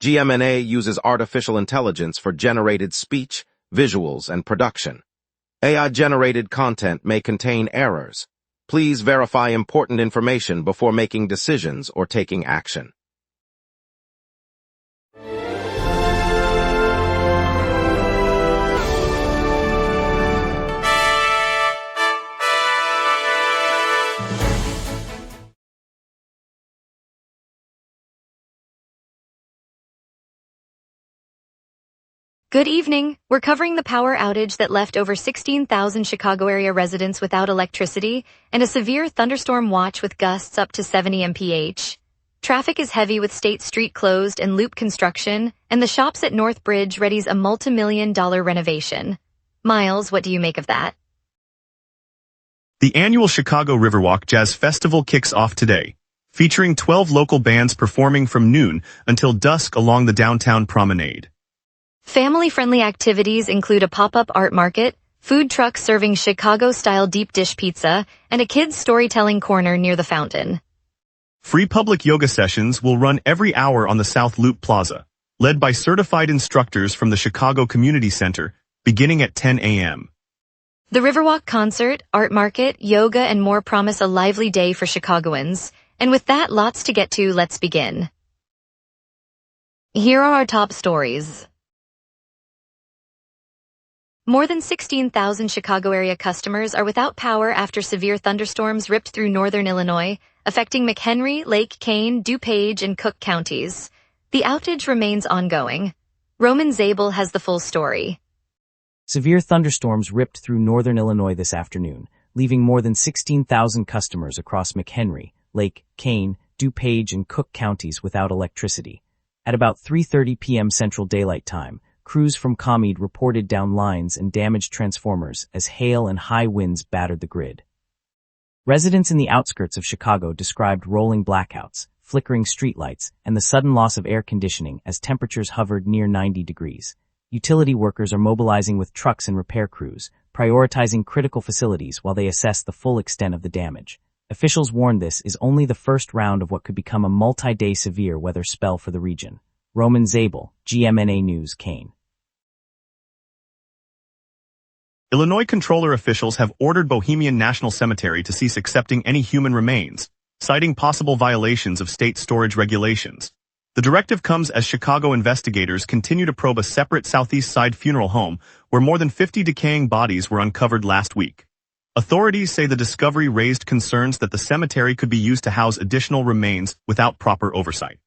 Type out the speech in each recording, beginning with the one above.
gmna uses artificial intelligence for generated speech, visuals, and production. AI-generated content may contain errors. Please verify important information before making decisions or taking action. Good evening. We're covering the power outage that left over 16,000 Chicago area residents without electricity and a severe thunderstorm watch with gusts up to 70 mph. Traffic is heavy with State Street closed and loop construction, and the shops at North Bridge readies a multi-million-dollar renovation. Miles, what do you make of that? The annual Chicago Riverwalk Jazz Festival kicks off today, featuring 12 local bands performing from noon until dusk along the downtown promenade. Family-friendly activities include a pop-up art market, food trucks serving Chicago-style deep dish pizza, and a kids' storytelling corner near the fountain. Free public yoga sessions will run every hour on the South Loop Plaza, led by certified instructors from the Chicago Community Center, beginning at 10 a.m. The Riverwalk concert, art market, yoga, and more promise a lively day for Chicagoans. And with that, lots to get to, let's begin. Here are our top stories. More than 16,000 Chicago area customers are without power after severe thunderstorms ripped through northern Illinois, affecting McHenry, Lake, Kane, DuPage, and Cook counties. The outage remains ongoing. Roman Zabel has the full story. Severe thunderstorms ripped through northern Illinois this afternoon, leaving more than 16,000 customers across McHenry, Lake, Kane, DuPage, and Cook counties without electricity. At about 3:30 p.m. Central Daylight Time, crews from ComEd reported down lines and damaged transformers as hail and high winds battered the grid. Residents in the outskirts of Chicago described rolling blackouts, flickering streetlights, and the sudden loss of air conditioning as temperatures hovered near 90 degrees. Utility workers are mobilizing with trucks and repair crews, prioritizing critical facilities while they assess the full extent of the damage. Officials warn this is only the first round of what could become a multi-day severe weather spell for the region. Roman Zabel, GMNA News, Kane. Illinois controller officials have ordered Bohemian National Cemetery to cease accepting any human remains, citing possible violations of state storage regulations. The directive comes as Chicago investigators continue to probe a separate Southeast Side funeral home where more than 50 decaying bodies were uncovered last week. Authorities say the discovery raised concerns that the cemetery could be used to house additional remains without proper oversight.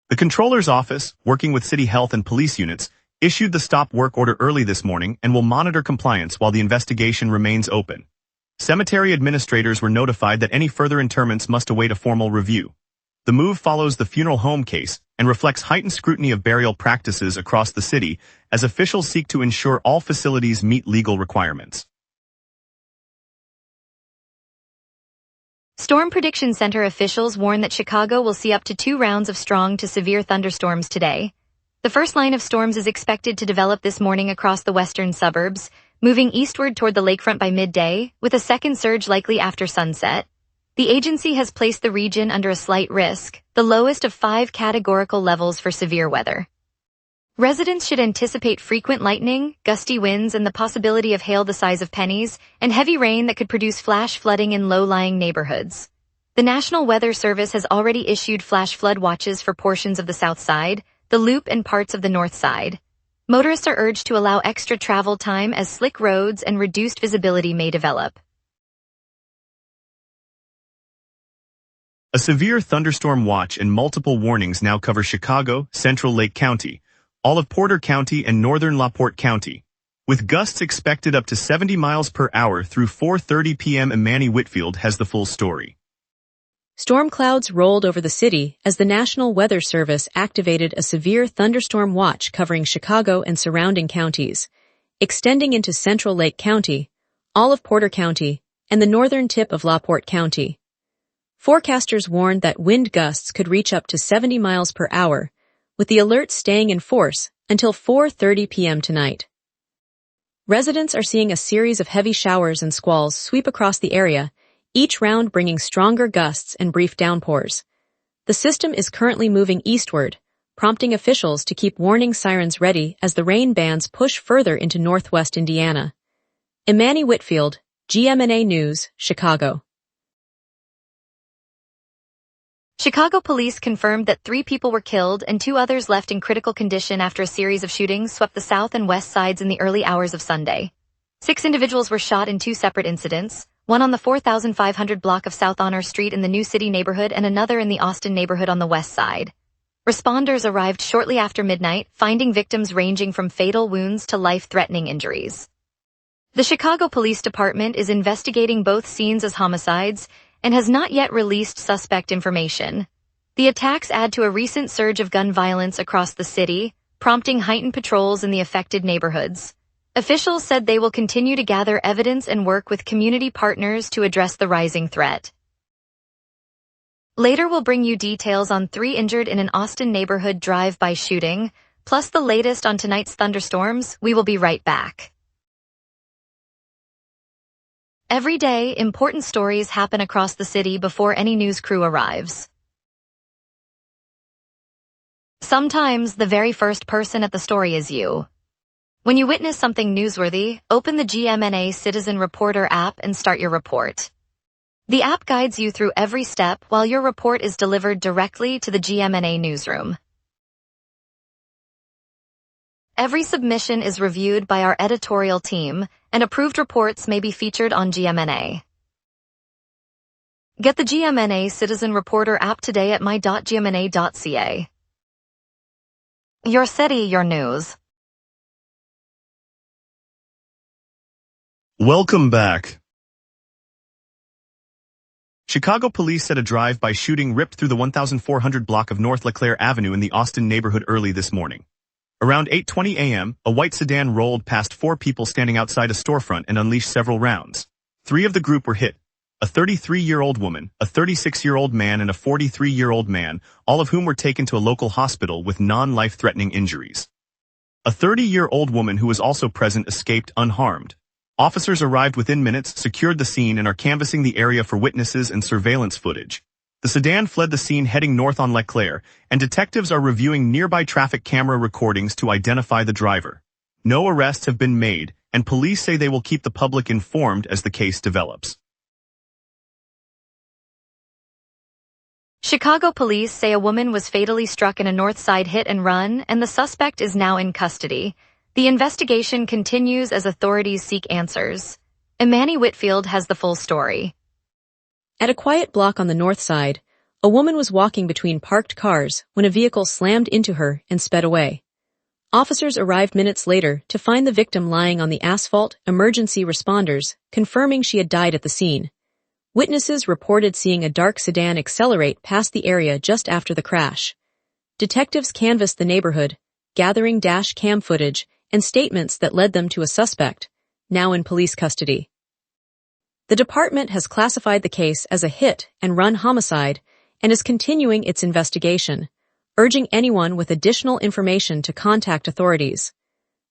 The controller's office, working with city health and police units, issued the stop work order early this morning and will monitor compliance while the investigation remains open. Cemetery administrators were notified that any further interments must await a formal review. The move follows the funeral home case and reflects heightened scrutiny of burial practices across the city as officials seek to ensure all facilities meet legal requirements. Storm Prediction Center officials warn that Chicago will see up to 2 rounds of strong to severe thunderstorms today. The first line of storms is expected to develop this morning across the western suburbs, moving eastward toward the lakefront by midday, with a second surge likely after sunset. The agency has placed the region under a slight risk, the lowest of 5 categorical levels for severe weather. Residents should anticipate frequent lightning, gusty winds, and the possibility of hail the size of pennies, and heavy rain that could produce flash flooding in low-lying neighborhoods. The National Weather Service has already issued flash flood watches for portions of the South Side, the Loop, and parts of the North Side. Motorists are urged to allow extra travel time as slick roads and reduced visibility may develop. A severe thunderstorm watch and multiple warnings now cover Chicago, Central Lake County, all of Porter County, and northern LaPorte County, with gusts expected up to 70 miles per hour through 4:30 p.m. Manny Whitfield has the full story. Storm clouds rolled over the city as the National Weather Service activated a severe thunderstorm watch covering Chicago and surrounding counties, extending into Central Lake County, all of Porter County, and the northern tip of LaPorte County. Forecasters warned that wind gusts could reach up to 70 miles per hour, with the alert staying in force until 4:30 p.m. tonight. Residents are seeing a series of heavy showers and squalls sweep across the area, each round bringing stronger gusts and brief downpours. The system is currently moving eastward, prompting officials to keep warning sirens ready as the rain bands push further into northwest Indiana. Imani Whitfield, GMNA News, Chicago. Chicago police confirmed that 3 people were killed and 2 others left in critical condition after a series of shootings swept the south and west sides in the early hours of Sunday. 6 individuals were shot in 2 separate incidents, one on the 4500 block of South Honor Street in the New City neighborhood and another in the Austin neighborhood on the west side. Responders arrived shortly after midnight, finding victims ranging from fatal wounds to life-threatening injuries. The Chicago Police Department is investigating both scenes as homicides and has not yet released suspect information. The attacks add to a recent surge of gun violence across the city, prompting heightened patrols in the affected neighborhoods. Officials said they will continue to gather evidence and work with community partners to address the rising threat. Later we'll bring you details on 3 injured in an Austin neighborhood drive-by shooting, plus the latest on tonight's thunderstorms. We will be right back. Every day, important stories happen across the city before any news crew arrives. Sometimes the very first person at the story is you. When you witness something newsworthy, open the GMNA Citizen Reporter app and start your report. The app guides you through every step while your report is delivered directly to the GMNA newsroom. Every submission is reviewed by our editorial team, and approved reports may be featured on GMNA. Get the GMNA Citizen Reporter app today at my.gmna.ca. Your city, your news. Welcome back. Chicago police said a drive-by shooting ripped through the 1400 block of North LeClaire Avenue in the Austin neighborhood early this morning. Around 8:20 a.m., a white sedan rolled past 4 people standing outside a storefront and unleashed several rounds. 3 of the group were hit: a 33-year-old woman, a 36-year-old man, and a 43-year-old man, all of whom were taken to a local hospital with non-life-threatening injuries. A 30-year-old woman who was also present escaped unharmed. Officers arrived within minutes, secured the scene, and are canvassing the area for witnesses and surveillance footage. The sedan fled the scene heading north on LeClaire, and detectives are reviewing nearby traffic camera recordings to identify the driver. No arrests have been made, and police say they will keep the public informed as the case develops. Chicago police say a woman was fatally struck in a north side hit and run, and the suspect is now in custody. The investigation continues as authorities seek answers. Imani Whitfield has the full story. At a quiet block on the north side, a woman was walking between parked cars when a vehicle slammed into her and sped away. Officers arrived minutes later to find the victim lying on the asphalt. Emergency responders confirming she had died at the scene. Witnesses reported seeing a dark sedan accelerate past the area just after the crash. Detectives canvassed the neighborhood, gathering dash cam footage and statements that led them to a suspect, now in police custody. The department has classified the case as a hit-and-run homicide and is continuing its investigation, urging anyone with additional information to contact authorities.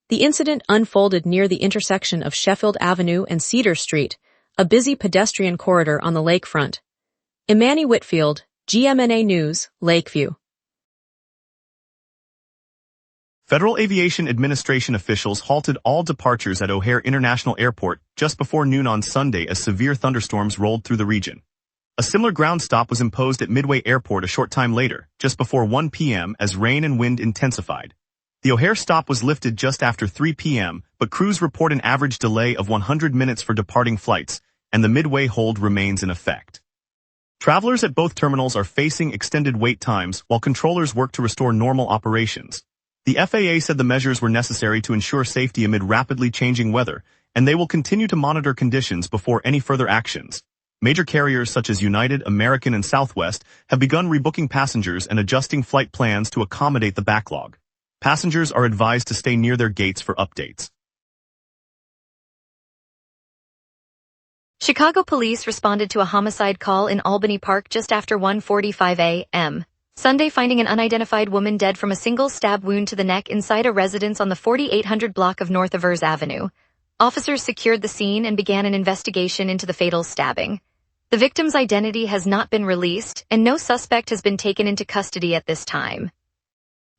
The incident unfolded near the intersection of Sheffield Avenue and Cedar Street, a busy pedestrian corridor on the lakefront. Imani Whitfield, GMNA News, Lakeview. Federal Aviation Administration officials halted all departures at O'Hare International Airport just before noon on Sunday as severe thunderstorms rolled through the region. A similar ground stop was imposed at Midway Airport a short time later, just before 1 p.m. as rain and wind intensified. The O'Hare stop was lifted just after 3 p.m., but crews report an average delay of 100 minutes for departing flights, and the Midway hold remains in effect. Travelers at both terminals are facing extended wait times while controllers work to restore normal operations. The FAA said the measures were necessary to ensure safety amid rapidly changing weather, and they will continue to monitor conditions before any further actions. Major carriers such as United, American, and Southwest have begun rebooking passengers and adjusting flight plans to accommodate the backlog. Passengers are advised to stay near their gates for updates. Chicago police responded to a homicide call in Albany Park just after 1:45 a.m. Sunday, finding an unidentified woman dead from a single stab wound to the neck inside a residence on the 4800 block of North Avers Avenue. Officers secured the scene and began an investigation into the fatal stabbing. The victim's identity has not been released, and no suspect has been taken into custody at this time.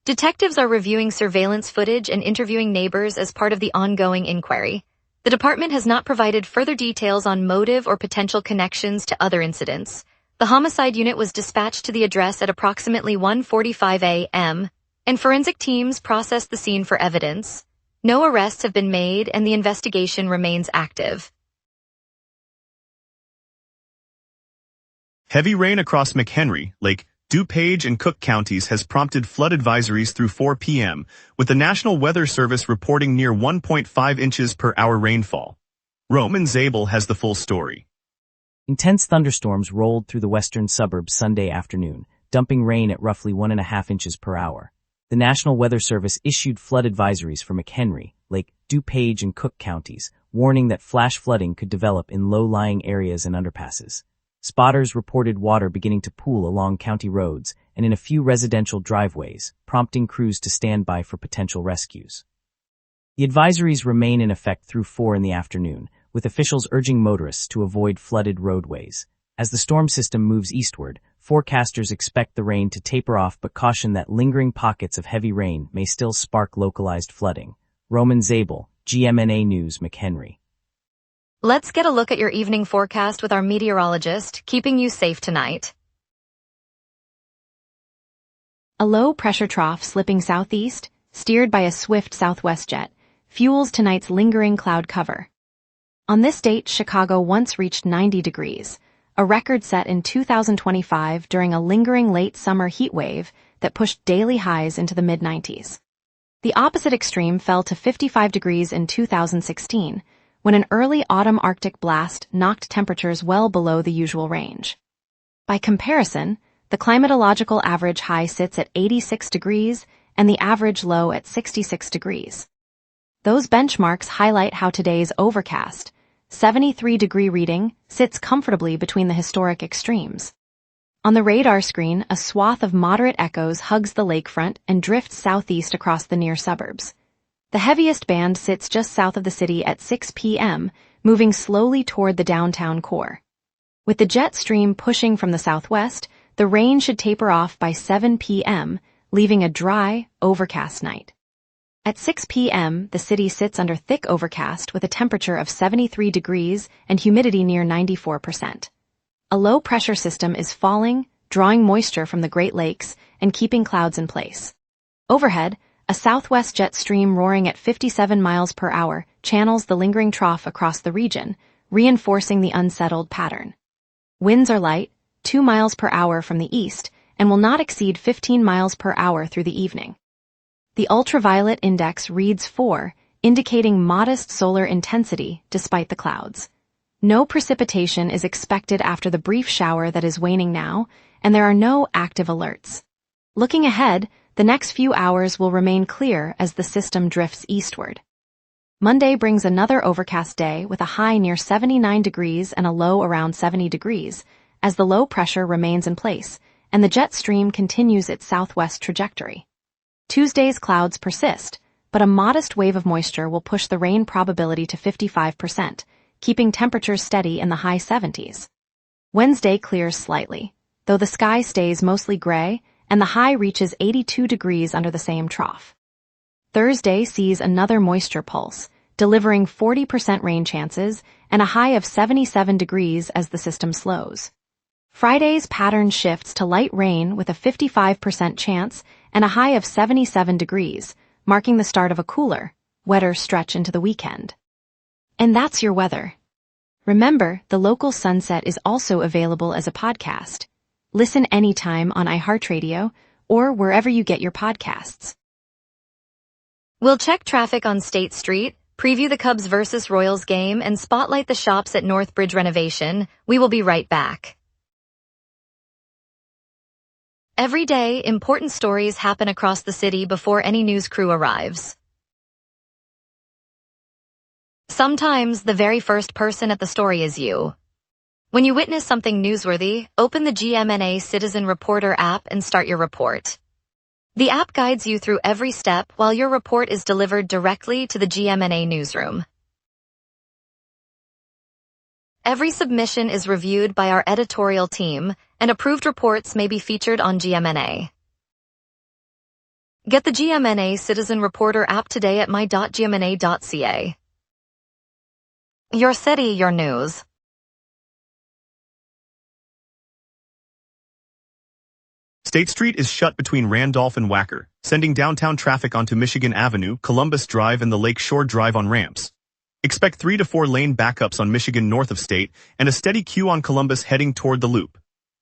Detectives are reviewing surveillance footage and interviewing neighbors as part of the ongoing inquiry. The department has not provided further details on motive or potential connections to other incidents. The homicide unit was dispatched to the address at approximately 1:45 a.m., and forensic teams processed the scene for evidence. No arrests have been made, and the investigation remains active. Heavy rain across McHenry, Lake, DuPage, and Cook counties has prompted flood advisories through 4 p.m., with the National Weather Service reporting near 1.5 inches per hour rainfall. Roman Zabel has the full story. Intense thunderstorms rolled through the western suburbs Sunday afternoon, dumping rain at roughly 1.5 inches per hour. The National Weather Service issued flood advisories for McHenry, Lake, DuPage, and Cook counties, warning that flash flooding could develop in low-lying areas and underpasses. Spotters reported water beginning to pool along county roads and in a few residential driveways, prompting crews to stand by for potential rescues. The advisories remain in effect through 4 in the afternoon, with officials urging motorists to avoid flooded roadways. As the storm system moves eastward, forecasters expect the rain to taper off but caution that lingering pockets of heavy rain may still spark localized flooding. Roman Zabel, GMNA News, McHenry. Let's get a look at your evening forecast with our meteorologist, keeping you safe tonight. A low-pressure trough slipping southeast, steered by a swift southwest jet, fuels tonight's lingering cloud cover. On this date, Chicago once reached 90 degrees, a record set in 2025 during a lingering late summer heat wave that pushed daily highs into the mid-90s. The opposite extreme fell to 55 degrees in 2016, when an early autumn Arctic blast knocked temperatures well below the usual range. By comparison, the climatological average high sits at 86 degrees and the average low at 66 degrees. Those benchmarks highlight how today's overcast, 73-degree reading sits comfortably between the historic extremes. On the radar screen, a swath of moderate echoes hugs the lakefront and drifts southeast across the near suburbs. The heaviest band sits just south of the city at 6 p.m., moving slowly toward the downtown core. With the jet stream pushing from the southwest, the rain should taper off by 7 p.m., leaving a dry, overcast night. At 6 p.m., the city sits under thick overcast with a temperature of 73 degrees and humidity near 94%. A low-pressure system is falling, drawing moisture from the Great Lakes and keeping clouds in place. Overhead, a southwest jet stream roaring at 57 miles per hour channels the lingering trough across the region, reinforcing the unsettled pattern. Winds are light, 2 miles per hour from the east, and will not exceed 15 miles per hour through the evening. The ultraviolet index reads 4, indicating modest solar intensity despite the clouds. No precipitation is expected after the brief shower that is waning now, and there are no active alerts. Looking ahead, the next few hours will remain clear as the system drifts eastward. Monday brings another overcast day with a high near 79 degrees and a low around 70 degrees, as the low pressure remains in place, and the jet stream continues its southwest trajectory. Tuesday's clouds persist, but a modest wave of moisture will push the rain probability to 55%, keeping temperatures steady in the high 70s. Wednesday clears slightly, though the sky stays mostly gray, and the high reaches 82 degrees under the same trough. Thursday sees another moisture pulse, delivering 40% rain chances and a high of 77 degrees as the system slows. Friday's pattern shifts to light rain with a 55% chance and a high of 77 degrees, marking the start of a cooler, wetter stretch into the weekend. And that's your weather. Remember, the local sunset is also available as a podcast. Listen anytime on iHeartRadio or wherever you get your podcasts. We'll check traffic on State Street, preview the Cubs versus Royals game, and spotlight the shops at North Bridge renovation. We will be right back. Every day, important stories happen across the city before any news crew arrives. Sometimes the very first person at the story is you. When you witness something newsworthy, open the GMNA Citizen Reporter app and start your report. The app guides you through every step while your report is delivered directly to the GMNA newsroom. Every submission is reviewed by our editorial team, and approved reports may be featured on GMNA. Get the GMNA Citizen Reporter app today at my.gmna.ca. Your city, your news. State Street is shut between Randolph and Wacker, sending downtown traffic onto Michigan Avenue, Columbus Drive, and the Lake Shore Drive on ramps. Expect 3 to 4 lane backups on Michigan north of State and a steady queue on Columbus heading toward the Loop.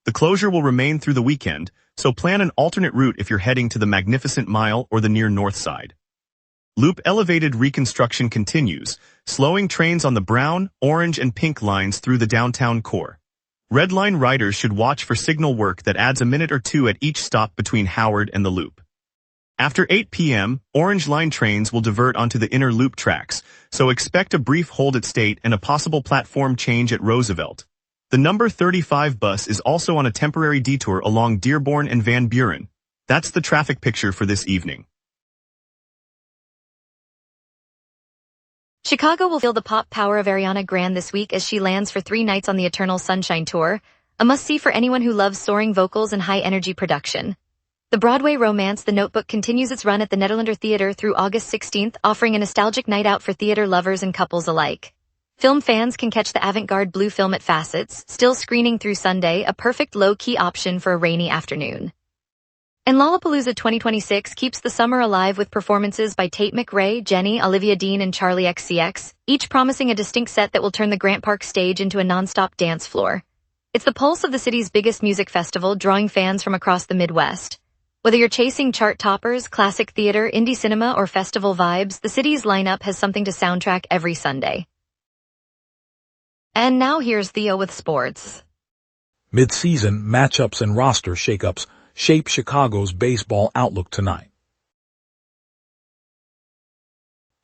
The closure will remain through the weekend, so plan an alternate route if you're heading to the Magnificent Mile or the near north side. Loop elevated reconstruction continues, slowing trains on the brown, orange, and pink lines through the downtown core. Red Line riders should watch for signal work that adds a minute or two at each stop between Howard and the Loop. After 8 p.m., Orange Line trains will divert onto the inner Loop tracks, so expect a brief hold at State and a possible platform change at Roosevelt. The number 35 bus is also on a temporary detour along Dearborn and Van Buren. That's the traffic picture for this evening. Chicago will feel the pop power of Ariana Grande this week as she lands for 3 nights on the Eternal Sunshine Tour, a must-see for anyone who loves soaring vocals and high-energy production. The Broadway romance The Notebook continues its run at the Nederlander Theater through August 16th, offering a nostalgic night out for theater lovers and couples alike. Film fans can catch the avant-garde blue film at Facets, still screening through Sunday, a perfect low-key option for a rainy afternoon. And Lollapalooza 2026 keeps the summer alive with performances by Tate McRae, Jenny, Olivia Dean, and Charlie XCX, each promising a distinct set that will turn the Grant Park stage into a non-stop dance floor. It's the pulse of the city's biggest music festival, drawing fans from across the Midwest. Whether you're chasing chart toppers, classic theater, indie cinema, or festival vibes, the city's lineup has something to soundtrack every Sunday. And now here's Theo with sports. Mid-season matchups and roster shakeups shape Chicago's baseball outlook tonight.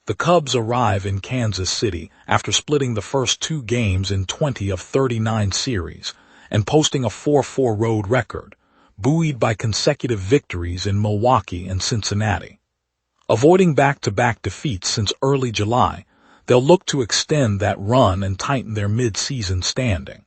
The Cubs arrive in Kansas City after splitting the first 2 games in 20 of 39 series and posting a 4-4 road record, buoyed by consecutive victories in Milwaukee and Cincinnati. Avoiding back-to-back defeats since early July, they'll look to extend that run and tighten their mid-season standing.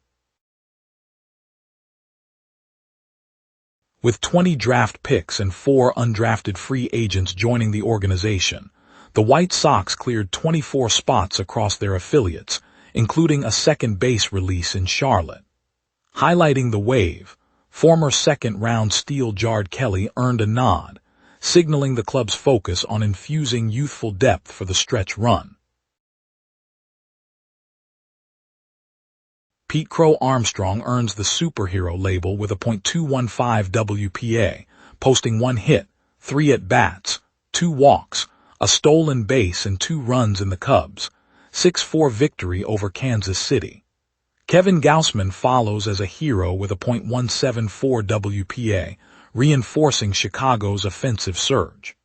With 20 draft picks and 4 undrafted free agents joining the organization, the White Sox cleared 24 spots across their affiliates, including a second base release in Charlotte. Highlighting the wave, former second-round Steel Jard Kelly earned a nod, signaling the club's focus on infusing youthful depth for the stretch run. Pete Crow Armstrong earns the superhero label with a .215 WPA, posting 1 hit, 3 at-bats, 2 walks, a stolen base and 2 runs in the Cubs' 6-4 victory over Kansas City. Kevin Gausman follows as a hero with a .174 WPA, reinforcing Chicago's offensive surge.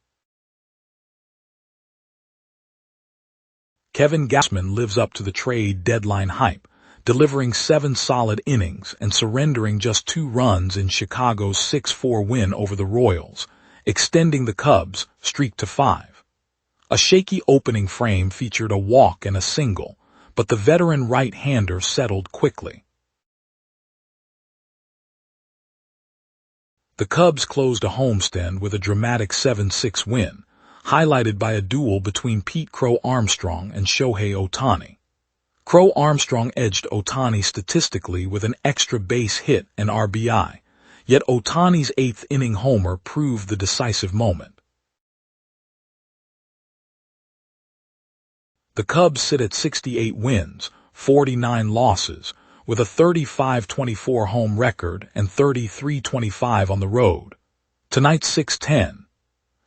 Kevin Gausman lives up to the trade deadline hype, delivering 7 solid innings and surrendering just 2 runs in Chicago's 6-4 win over the Royals, extending the Cubs' streak to 5. A shaky opening frame featured a walk and a single, but the veteran right-hander settled quickly. The Cubs closed a homestand with a dramatic 7-6 win, highlighted by a duel between Pete Crow Armstrong and Shohei Ohtani. Crow Armstrong edged Ohtani statistically with an extra base hit and RBI, yet Ohtani's 8th-inning homer proved the decisive moment. The Cubs sit at 68 wins, 49 losses, with a 35-24 home record and 33-25 on the road. Tonight's 6-10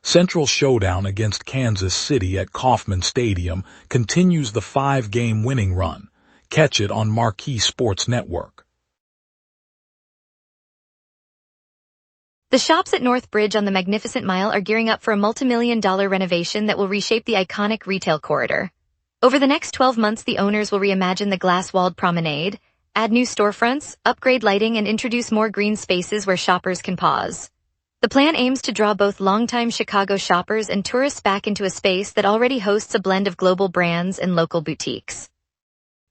Central showdown against Kansas City at Kauffman Stadium continues the 5-game winning run. Catch it on Marquee Sports Network. The shops at North Bridge on the Magnificent Mile are gearing up for a multi-million-dollar renovation that will reshape the iconic retail corridor. Over the next 12 months, the owners will reimagine the glass-walled promenade, add new storefronts, upgrade lighting, and introduce more green spaces where shoppers can pause. The plan aims to draw both longtime Chicago shoppers and tourists back into a space that already hosts a blend of global brands and local boutiques.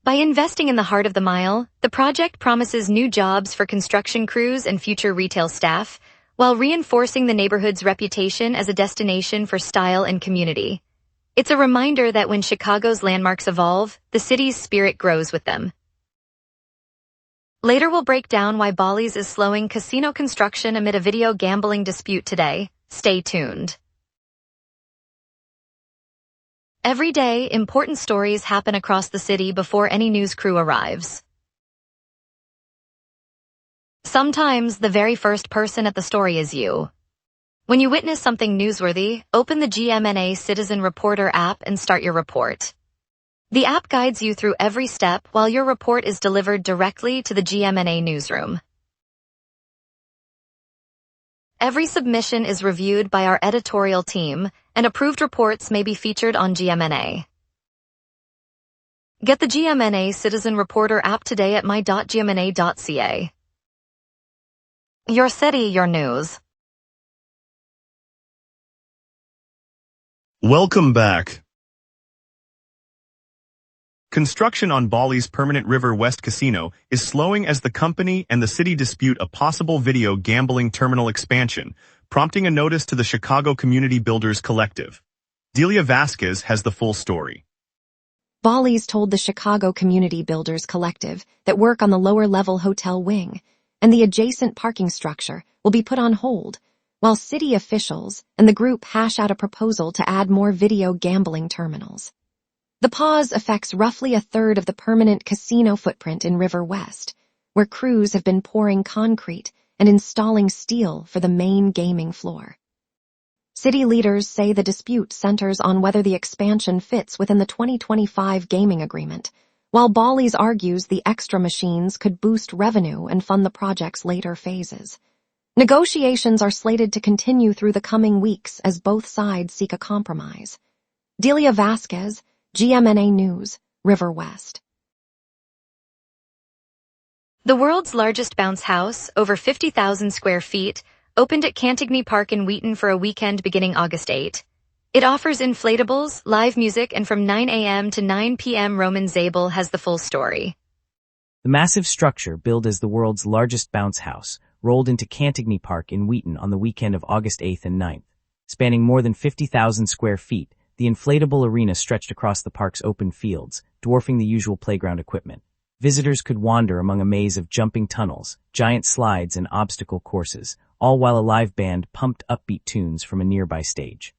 By investing in the heart of the mile, the project promises new jobs for construction crews and future retail staff, while reinforcing the neighborhood's reputation as a destination for style and community. It's a reminder that when Chicago's landmarks evolve, the city's spirit grows with them. Later we'll break down why Bally's is slowing casino construction amid a video gambling dispute today. Stay tuned. Every day, important stories happen across the city before any news crew arrives. Sometimes the very first person at the story is you. When you witness something newsworthy, open the GMNA Citizen Reporter app and start your report. The app guides you through every step while your report is delivered directly to the GMNA newsroom. Every submission is reviewed by our editorial team, and approved reports may be featured on GMNA. Get the GMNA Citizen Reporter app today at my.gmna.ca. Your city, your news. Welcome back. Construction on Bally's permanent River West Casino is slowing as the company and the city dispute a possible video gambling terminal expansion, prompting a notice to the Chicago Community Builders Collective. Delia Vasquez has the full story. Bally's told the Chicago Community Builders Collective that work on the lower-level hotel wing and the adjacent parking structure will be put on hold, while city officials and the group hash out a proposal to add more video gambling terminals. The pause affects roughly a third of the permanent casino footprint in River West, where crews have been pouring concrete and installing steel for the main gaming floor. City leaders say the dispute centers on whether the expansion fits within the 2025 gaming agreement, while Bally's argues the extra machines could boost revenue and fund the project's later phases. Negotiations are slated to continue through the coming weeks as both sides seek a compromise. Delia Vasquez, GMNA News, River West. The world's largest bounce house, over 50,000 square feet, opened at Cantigny Park in Wheaton for a weekend beginning August 8. It offers inflatables, live music, and from 9 a.m. to 9 p.m. Roman Zabel has the full story. The massive structure, billed as the world's largest bounce house, rolled into Cantigny Park in Wheaton on the weekend of August 8th and 9th. Spanning more than 50,000 square feet, the inflatable arena stretched across the park's open fields, dwarfing the usual playground equipment. Visitors could wander among a maze of jumping tunnels, giant slides, and obstacle courses, all while a live band pumped upbeat tunes from a nearby stage.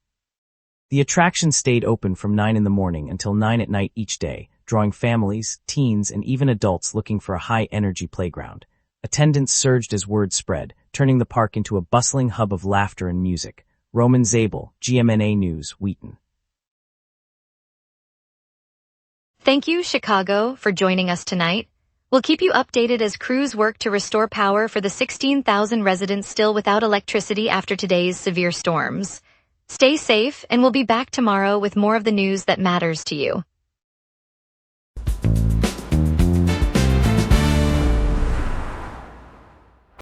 The attraction stayed open from 9 in the morning until 9 at night each day, drawing families, teens, and even adults looking for a high-energy playground. Attendance surged as word spread, turning the park into a bustling hub of laughter and music. Roman Zabel, GMNA News, Wheaton. Thank you, Chicago, for joining us tonight. We'll keep you updated as crews work to restore power for the 16,000 residents still without electricity after today's severe storms. Stay safe, and we'll be back tomorrow with more of the news that matters to you.